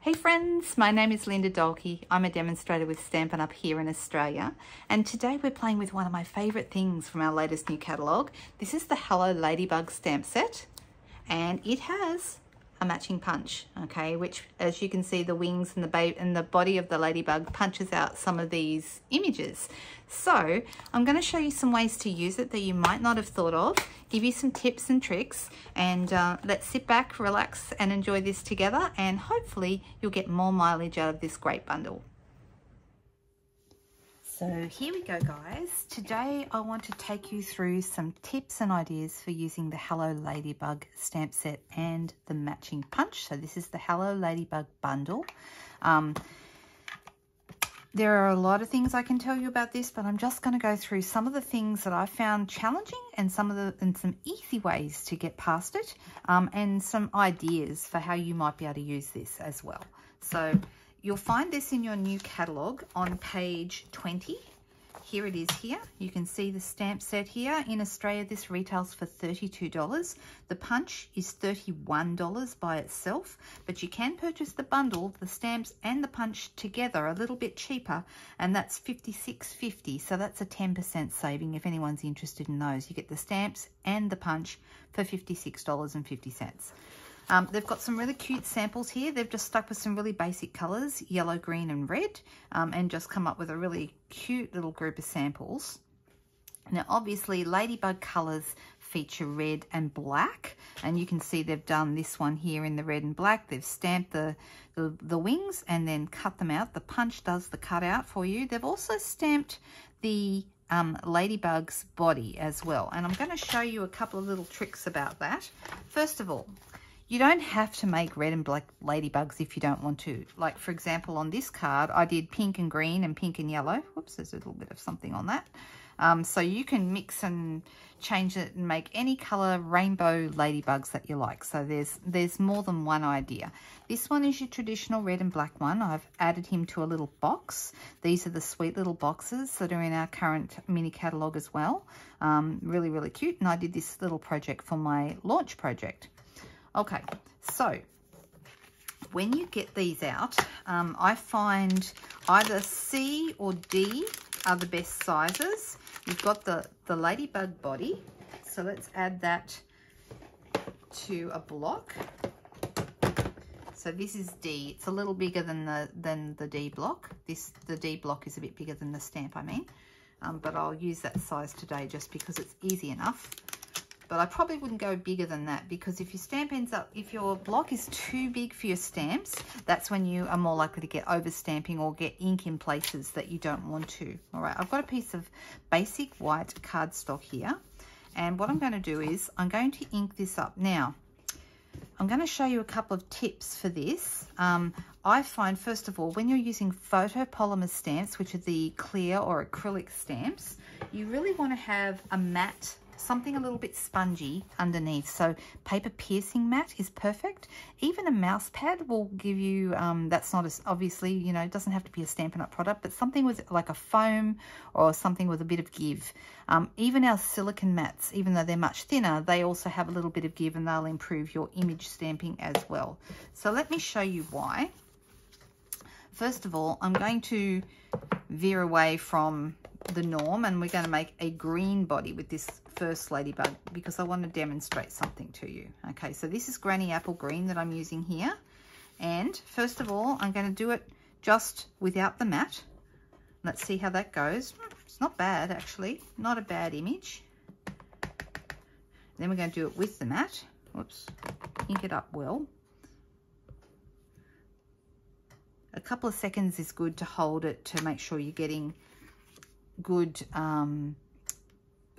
Hey friends, my name is Linda Dolke. I'm a demonstrator with Stampin' Up here in Australia, and today we're playing with one of my favourite things from our latest new catalogue. This is the Hello Ladybug stamp set, and it has a matching punch, okay, which, as you can see, the wings and the body of the ladybug punches out some of these images. So I'm going to show you some ways to use it that you might not have thought of, give you some tips and tricks, and let's sit back, relax and enjoy this together, and hopefully you'll get more mileage out of this great bundle. So here we go, guys. Today I want to take you through some tips and ideas for using the Hello Ladybug stamp set and the matching punch. So this is the Hello Ladybug bundle. There are a lot of things I can tell you about this, but I'm just going to go through some of the things that I found challenging and some easy ways to get past it, and some ideas for how you might be able to use this as well. So you'll find this in your new catalogue on page 20. Here it is here. You can see the stamp set here. In Australia, this retails for $32. The punch is $31 by itself, but you can purchase the bundle, the stamps and the punch together, a little bit cheaper, and that's $56.50. So that's a 10% saving if anyone's interested in those. You get the stamps and the punch for $56.50. They've got some really cute samples here. They've just stuck with some really basic colours, yellow, green and red, and just come up with a really cute little group of samples. Now obviously Ladybug colours feature red and black, and you can see they've done this one here in the red and black. They've stamped the wings and then cut them out. The punch does the cutout for you. They've also stamped the Ladybug's body as well, and I'm going to show you a couple of little tricks about that. First of all, you don't have to make red and black ladybugs if you don't want to. Like, for example, on this card, I did pink and green and pink and yellow. Whoops, there's a little bit of something on that. So you can mix and change it and make any colour rainbow ladybugs that you like. So there's more than one idea. This one is your traditional red and black one. I've added him to a little box. These are the sweet little boxes that are in our current mini catalogue as well. Really, really cute. And I did this little project for my launch project. Okay, so when you get these out, I find either C or D are the best sizes. You've got the ladybug body, so let's add that to a block. So this is D. It's a little bigger than the D block. The D block is a bit bigger than the stamp, I mean, but I'll use that size today just because it's easy enough. But I probably wouldn't go bigger than that, because if if your block is too big for your stamps, that's when you are more likely to get overstamping or get ink in places that you don't want to. All right, I've got a piece of basic white cardstock here, and what I'm going to do is I'm going to ink this up. Now, I'm going to show you a couple of tips for this. I find, first of all, when you're using photopolymer stamps, which are the clear or acrylic stamps, you really want to have a matte, something a little bit spongy underneath. So paper piercing matte is perfect. Even a mouse pad will give you, that's not as obviously, you know, it doesn't have to be a Stampin' Up product, but something with like a foam or something with a bit of give. Even our silicone mats, even though they're much thinner, they also have a little bit of give and they'll improve your image stamping as well. So let me show you why. First of all, I'm going to veer away from the norm, and we're going to make a green body with this first ladybug because I want to demonstrate something to you. Okay, so this is Granny Apple Green that I'm using here, and first of all I'm going to do it just without the mat. Let's see how that goes. It's not bad, actually, not a bad image. Then we're going to do it with the mat. Whoops, ink it up well. A couple of seconds is good to hold it to make sure you're getting good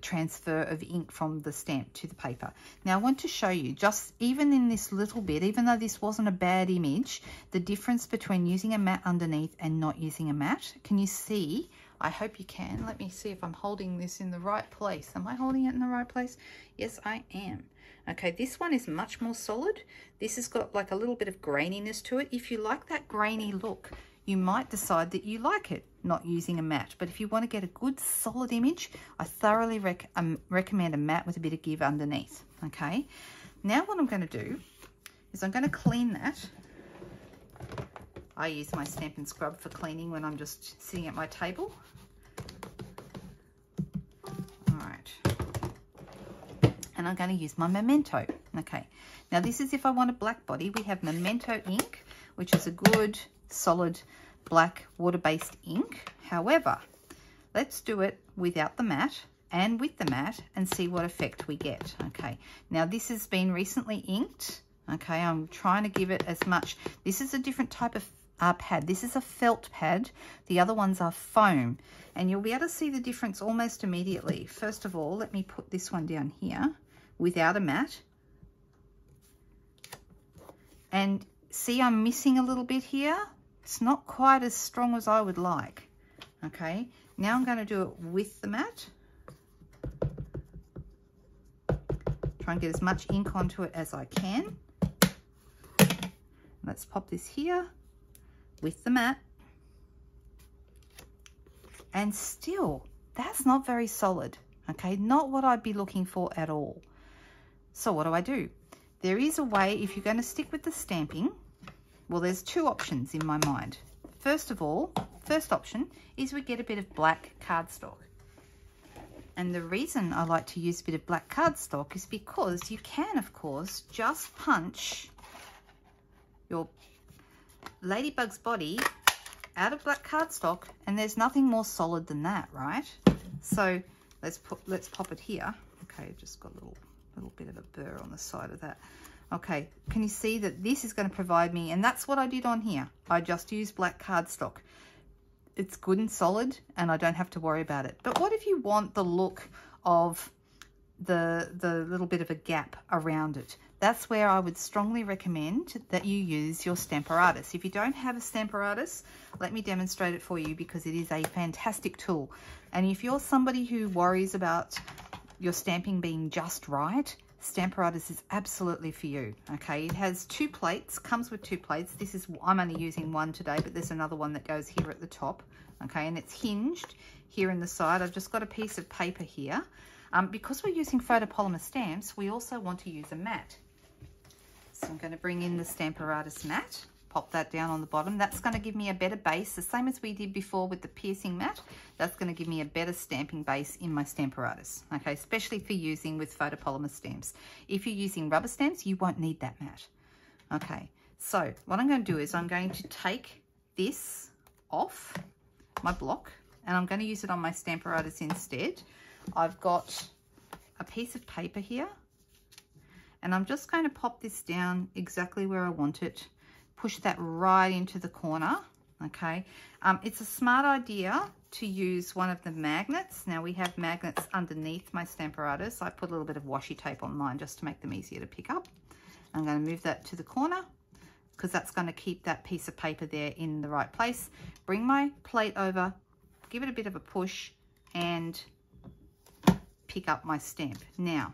transfer of ink from the stamp to the paper. Now I want to show you, just even in this little bit, even though this wasn't a bad image, the difference between using a mat underneath and not using a mat. Can you see? I hope you can. Let me see if I'm holding this in the right place. Am I holding it in the right place? Yes, I am. Okay, this one is much more solid. This has got like a little bit of graininess to it. If you like that grainy look, you might decide that you like it not using a mat. But if you want to get a good solid image, I thoroughly recommend a mat with a bit of give underneath. Okay, now what I'm going to do is I'm going to clean that I use my Stampin' Scrub for cleaning when I'm just sitting at my table. All right. And I'm going to use my Memento. Okay. Now this is if I want a black body. We have Memento ink, which is a good, solid, black water-based ink. However, let's do it without the matte and with the matte and see what effect we get. Okay, now this has been recently inked. Okay, I'm trying to give it as much. This is a different type of pad. This is a felt pad. The other ones are foam, and you'll be able to see the difference almost immediately. First of all, let me put this one down here without a matte. And see, I'm missing a little bit here. It's not quite as strong as I would like. Okay, now I'm going to do it with the matte. Try and get as much ink onto it as I can. Let's pop this here with the matte. And still, that's not very solid. Okay, not what I'd be looking for at all. So what do? There is a way, if you're going to stick with the stamping, well, there's two options in my mind. First of all, first option is we get a bit of black cardstock. And the reason I like to use a bit of black cardstock is because you can, of course, just punch your ladybug's body out of black cardstock, and there's nothing more solid than that, right? So let's pop it here. Okay, just got a little bit of a burr on the side of that. Okay, can you see that this is going to provide me, and that's what I did on here. I just used black cardstock. It's good and solid, and I don't have to worry about it. But what if you want the look of the little bit of a gap around it? That's where I would strongly recommend that you use your Stamparatus. If you don't have a Stamparatus, let me demonstrate it for you, because it is a fantastic tool. And if you're somebody who worries about your stamping being just right, Stamparatus is absolutely for you. Okay, it has two plates, comes with two plates. This is, I'm only using one today, but there's another one that goes here at the top. Okay, and it's hinged here in the side. I've just got a piece of paper here. Because we're using photopolymer stamps, we also want to use a mat. So I'm going to bring in the Stamparatus mat, pop that down on the bottom. That's going to give me a better base, the same as we did before with the piercing mat. That's going to give me a better stamping base in my Stamparatus, okay, especially for using with photopolymer stamps. If you're using rubber stamps, you won't need that mat. Okay, so what I'm going to do is I'm going to take this off my block, and I'm going to use it on my Stamparatus instead. I've got a piece of paper here, and I'm just going to pop this down exactly where I want it. Push that right into the corner, okay? It's a smart idea to use one of the magnets. Now we have magnets underneath my Stamparatus. I put a little bit of washi tape on mine just to make them easier to pick up. I'm going to move that to the corner, because that's going to keep that piece of paper there in the right place. Bring my plate over, give it a bit of a push, and pick up my stamp. Now,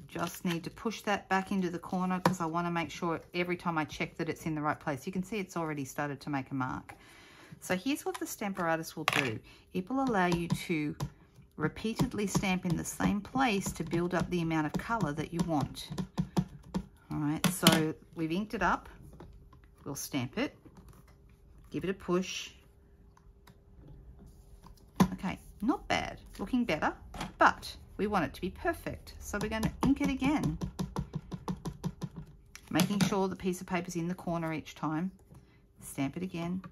just need to push that back into the corner, because I want to make sure every time I check that it's in the right place. You can see it's already started to make a mark. So here's what the Stamparatus will do. It will allow you to repeatedly stamp in the same place to build up the amount of color that you want. All right, so we've inked it up. We'll stamp it, give it a push. Okay, not bad, looking better, but we want it to be perfect. So we're going to ink it again, making sure the piece of paper's in the corner each time. Stamp it again.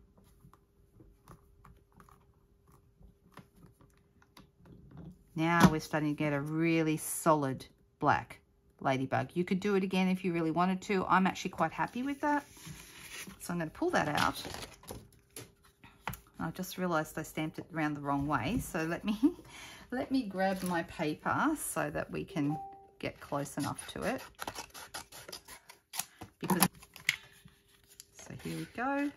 Now we're starting to get a really solid black ladybug. You could do it again if you really wanted to. I'm actually quite happy with that. So I'm going to pull that out. I just realized I stamped it around the wrong way. So let me grab my paper so that we can get close enough to it. So here we go. I'm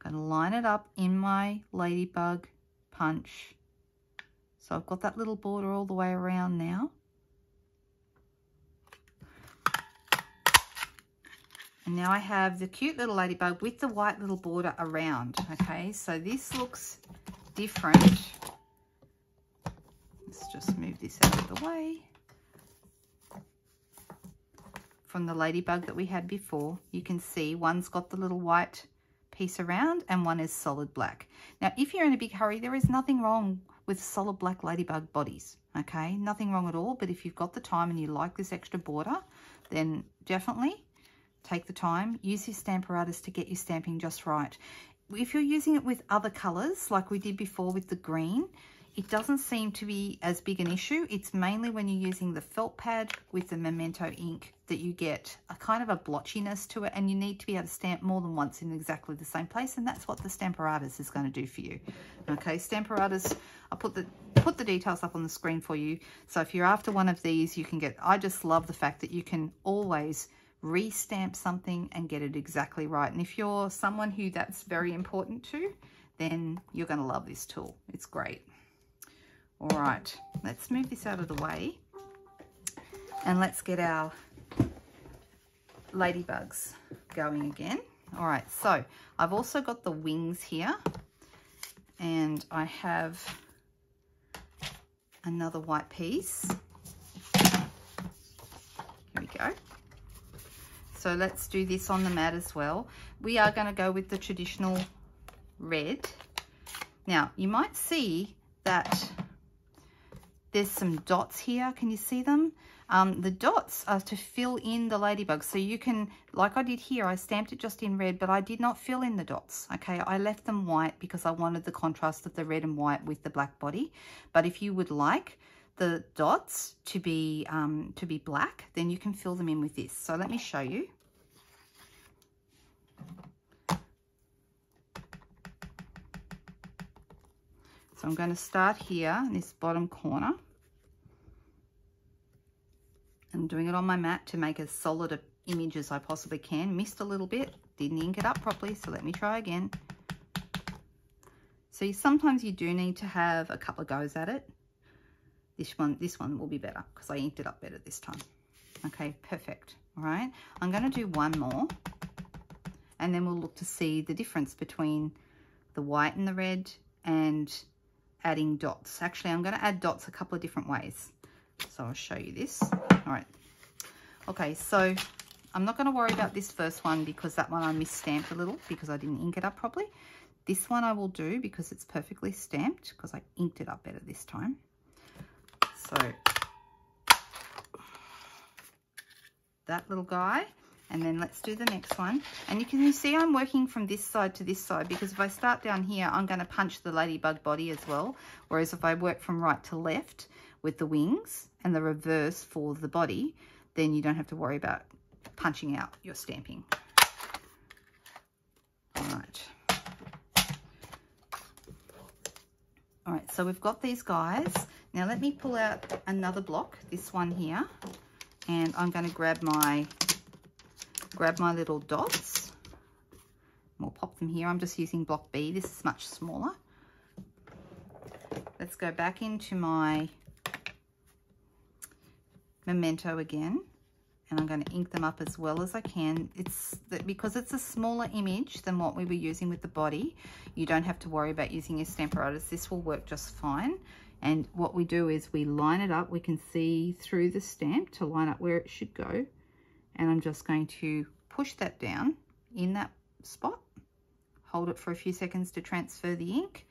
going to line it up in my ladybug punch. So I've got that little border all the way around now. And now I have the cute little ladybug with the white little border around. Okay, so this looks different. Let's just move this out of the way. from the ladybug that we had before, you can see one's got the little white piece around and one is solid black. Now, if you're in a big hurry, there is nothing wrong with solid black ladybug bodies, okay? Nothing wrong at all, but if you've got the time and you like this extra border, then definitely take the time, use your Stamparatus to get your stamping just right. If you're using it with other colors, like we did before with the green, it doesn't seem to be as big an issue. It's mainly when you're using the felt pad with the Memento ink that you get a kind of a blotchiness to it, and you need to be able to stamp more than once in exactly the same place, and that's what the Stamparatus is going to do for you. Okay, Stamparatus, I'll put the details up on the screen for you. So if you're after one of these, you can get, I just love the fact that you can always re-stamp something and get it exactly right. And if you're someone who that's very important to, then you're going to love this tool. It's great. All right, let's move this out of the way and let's get our ladybugs going again. All right, so I've also got the wings here, and I have another white piece. Here we go. So let's do this on the mat as well. We are going to go with the traditional red. Now, you might see that there's some dots here. Can you see them? The dots are to fill in the ladybug. So you can, like I did here, I stamped it just in red, but I did not fill in the dots. Okay, I left them white because I wanted the contrast of the red and white with the black body. But if you would like the dots to be black, then you can fill them in with this. So let me show you. So I'm going to start here in this bottom corner. I'm doing it on my mat to make as solid an image as I possibly can. Missed a little bit, didn't ink it up properly, so let me try again. So sometimes you do need to have a couple of goes at it. This one will be better because I inked it up better this time. Okay, perfect. All right, I'm going to do one more, and then we'll look to see the difference between the white and the red and adding dots. Actually, I'm going to add dots a couple of different ways. So I'll show you this. All right. Okay, so I'm not going to worry about this first one because that one I misstamped a little because I didn't ink it up properly. This one I will do because it's perfectly stamped because I inked it up better this time. So that little guy, and then let's do the next one. And you can see I'm working from this side to this side because if I start down here, I'm going to punch the ladybug body as well. Whereas if I work from right to left with the wings and the reverse for the body, then you don't have to worry about punching out your stamping. All right. All right, so we've got these guys. Now let me pull out another block, this one here, and I'm going to grab my little dots. We'll pop them here. I'm just using block B. This is much smaller. Let's go back into my Memento again, and I'm going to ink them up as well as I can. Because it's a smaller image than what we were using with the body, you don't have to worry about using your Stamparatus. This will work just fine. And what we do is we line it up. We can see through the stamp to line up where it should go. And I'm just going to push that down in that spot, hold it for a few seconds to transfer the ink,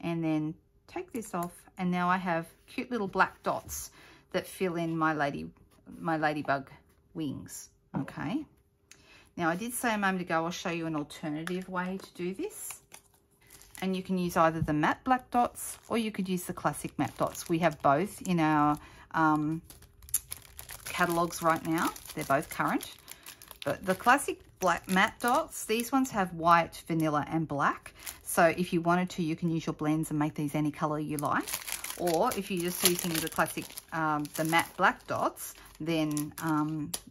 and then take this off. And now I have cute little black dots that fill in my ladybug wings. Okay. Now I did say a moment ago I'll show you an alternative way to do this. And you can use either the matte black dots or you could use the classic matte dots. We have both in our catalogs right now. They're both current. But the classic black matte dots, these ones have white, vanilla and black. So if you wanted to, you can use your blends and make these any color you like. Or if you're just using the classic, the matte black dots, then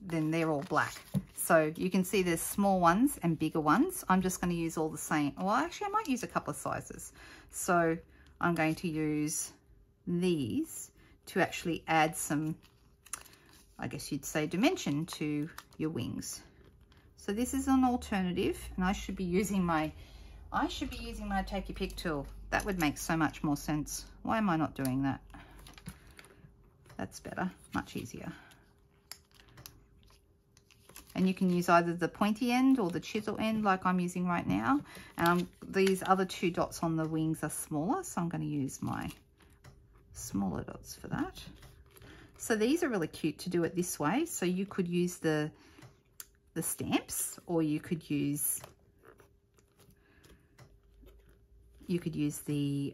they're all black. So you can see there's small ones and bigger ones. I'm just going to use all the same. Well, actually, I might use a couple of sizes. So I'm going to use these to actually add some, I guess you'd say, dimension to your wings. So this is an alternative, and I should be using my take your pick tool. That would make so much more sense. Why am I not doing that? That's better, much easier. and you can use either the pointy end or the chisel end like I'm using right now. And these other 2 dots on the wings are smaller, so I'm going to use my smaller dots for that. So these are really cute to do it this way. So you could use the stamps, or you could use the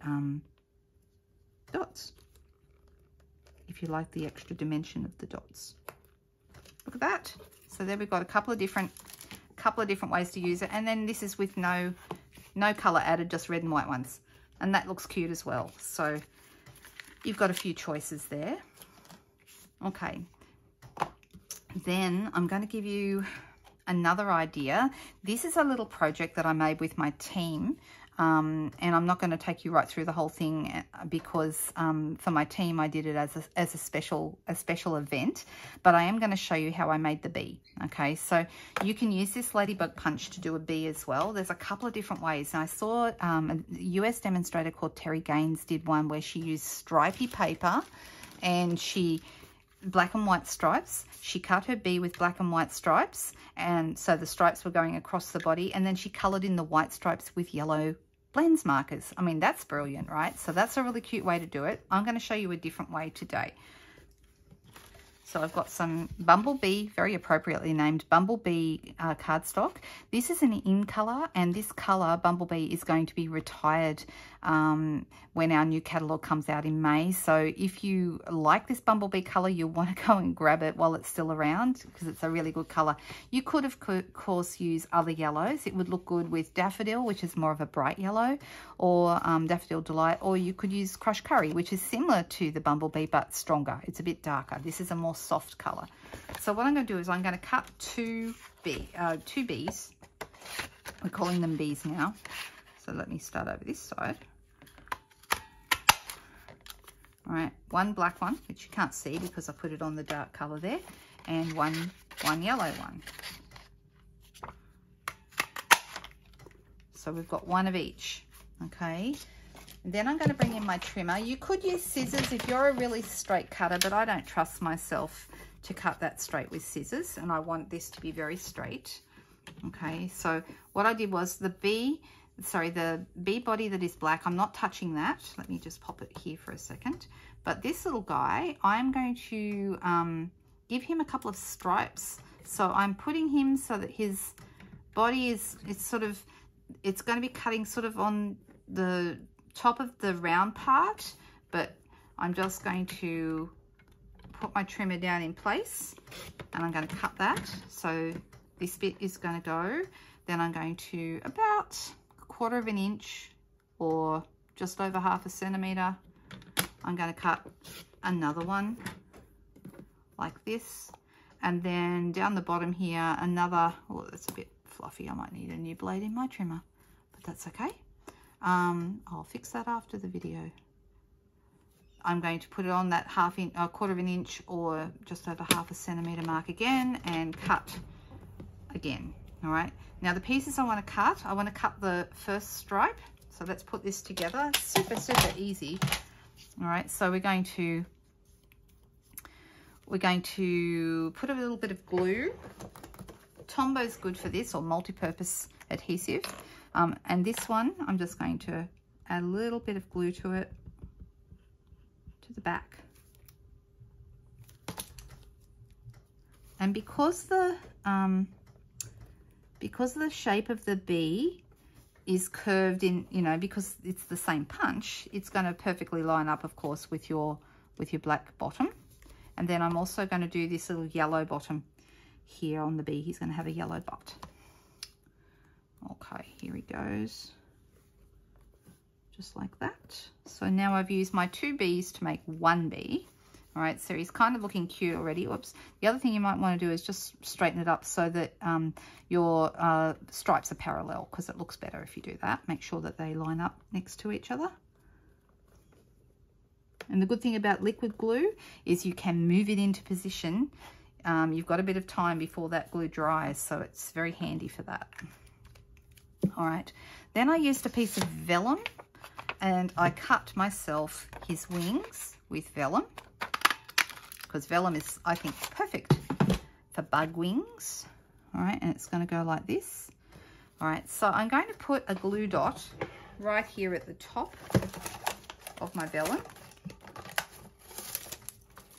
dots if you like the extra dimension of the dots. Look at that. So there we've got a couple of different ways to use it. And then this is with no color added, just red and white ones, and that looks cute as well. So you've got a few choices there. Okay, then I'm going to give you another idea. This is a little project that I made with my team, and I'm not going to take you right through the whole thing because for my team I did it as a special event, but I am going to show you how I made the bee. Okay, so you can use this Ladybug punch to do a bee as well. There's a couple of different ways, and I saw a US demonstrator called Terry Gaines did one where she used stripy paper and black and white stripes. She cut her bee with black and white stripes, and so the stripes were going across the body, and then she colored in the white stripes with yellow blends markers. I mean, that's brilliant, right? So that's a really cute way to do it. I'm going to show you a different way today. So I've got some Bumblebee, very appropriately named Bumblebee cardstock. This is an in colour, and this colour, Bumblebee, is going to be retired when our new catalogue comes out in May. So if you like this Bumblebee colour, you'll want to go and grab it while it's still around because it's a really good colour. You could, of course, use other yellows. It would look good with Daffodil, which is more of a bright yellow, or Daffodil Delight, or you could use Crush Curry, which is similar to the Bumblebee but stronger. It's a bit darker. This is a more soft colour. So what I'm going to do is I'm going to cut two bees. We're calling them bees now. So let me start over this side. All right, one black one, which you can't see because I put it on the dark colour there, and one yellow one. So we've got one of each, okay? And then I'm going to bring in my trimmer. You could use scissors if you're a really straight cutter, but I don't trust myself to cut that straight with scissors, and I want this to be very straight. Okay, so what I did was the bee body that is black, I'm not touching that. Let me just pop it here for a second. But this little guy, I'm going to give him a couple of stripes. So I'm putting him so that his body it's going to be cutting sort of on the top of the round part, but I'm just going to put my trimmer down in place, and I'm going to cut that. So this bit is going to go. Then I'm going to about 1/4 of an inch or just over 1/2 centimetre. I'm going to cut another one like this, and then down the bottom here another. Oh, that's a bit fluffy. I might need a new blade in my trimmer, but that's okay. I'll fix that after the video. I'm going to put it on that 1/4 of an inch or just over 1/2 centimetre mark again, and cut again. All right, now the pieces I want to cut the first stripe. So let's put this together. Super easy. All right, so we're going to put a little bit of glue. Tombo's good for this, or multi-purpose adhesive. And this one, I'm just going to add a little bit of glue to it, to the back. And because the shape of the bee is curved in, because it's the same punch, it's going to perfectly line up, of course, with your black bottom. And then I'm also going to do this little yellow bottom here on the bee. He's going to have a yellow butt. Okay, here he goes. Just like that. So now I've used my 2 bees to make 1 bee. All right, so he's kind of looking cute already. Whoops. The other thing you might want to do is just straighten it up so that your stripes are parallel, because it looks better if you do that. Make sure that they line up next to each other. And the good thing about liquid glue is you can move it into position. You've got a bit of time before that glue dries, so it's very handy for that. All right, then I used a piece of vellum, and I cut myself his wings with vellum, because vellum is, I think, perfect for bug wings. All right, and it's going to go like this. All right, so I'm going to put a glue dot right here at the top of my vellum.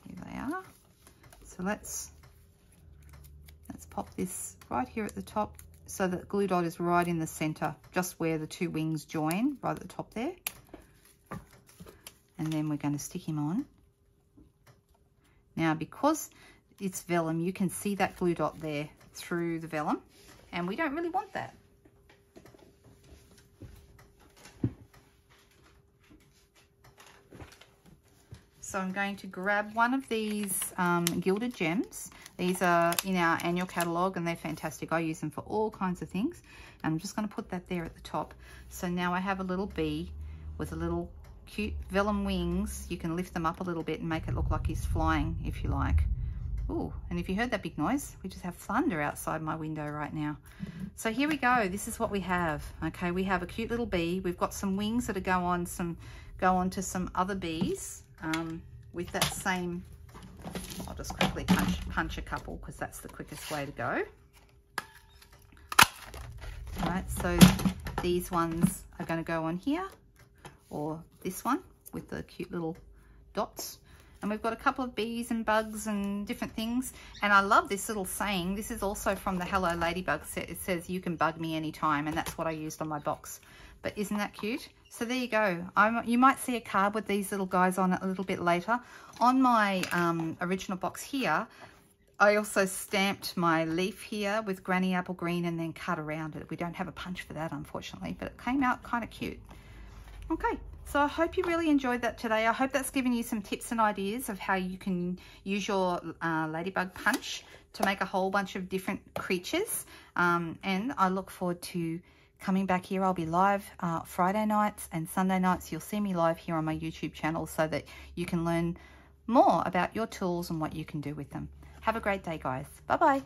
Here they are. So let's pop this right here at the top so that glue dot is right in the center, just where the two wings join, right at the top there. And then we're going to stick him on. Now, because it's vellum, you can see that glue dot there through the vellum, and we don't really want that. So I'm going to grab one of these gilded gems. These are in our annual catalogue and they're fantastic. I use them for all kinds of things. And I'm just going to put that there at the top. So now I have a little bee with a little cute vellum wings. You can lift them up a little bit and make it look like he's flying if you like. Ooh, and if you heard that big noise, we just have thunder outside my window right now. So here we go. This is what we have. Okay, we have a cute little bee. We've got some wings that go on to some other bees with that same. I'll just quickly punch a couple because that's the quickest way to go. All right, so these ones are going to go on here, or this one with the cute little dots. And we've got a couple of bees and bugs and different things. And I love this little saying. This is also from the Hello Ladybug set. It says, "You can bug me anytime," and that's what I used on my box. But isn't that cute? So there you go. You might see a card with these little guys on it a little bit later. On my original box here, I also stamped my leaf here with granny apple green and then cut around it. We don't have a punch for that, unfortunately, but it came out kind of cute. Okay, so I hope you really enjoyed that today. I hope that's given you some tips and ideas of how you can use your ladybug punch to make a whole bunch of different creatures. And I look forward to coming back here. I'll be live Friday nights and Sunday nights. You'll see me live here on my YouTube channel so that you can learn more about your tools and what you can do with them. Have a great day, guys. Bye-bye.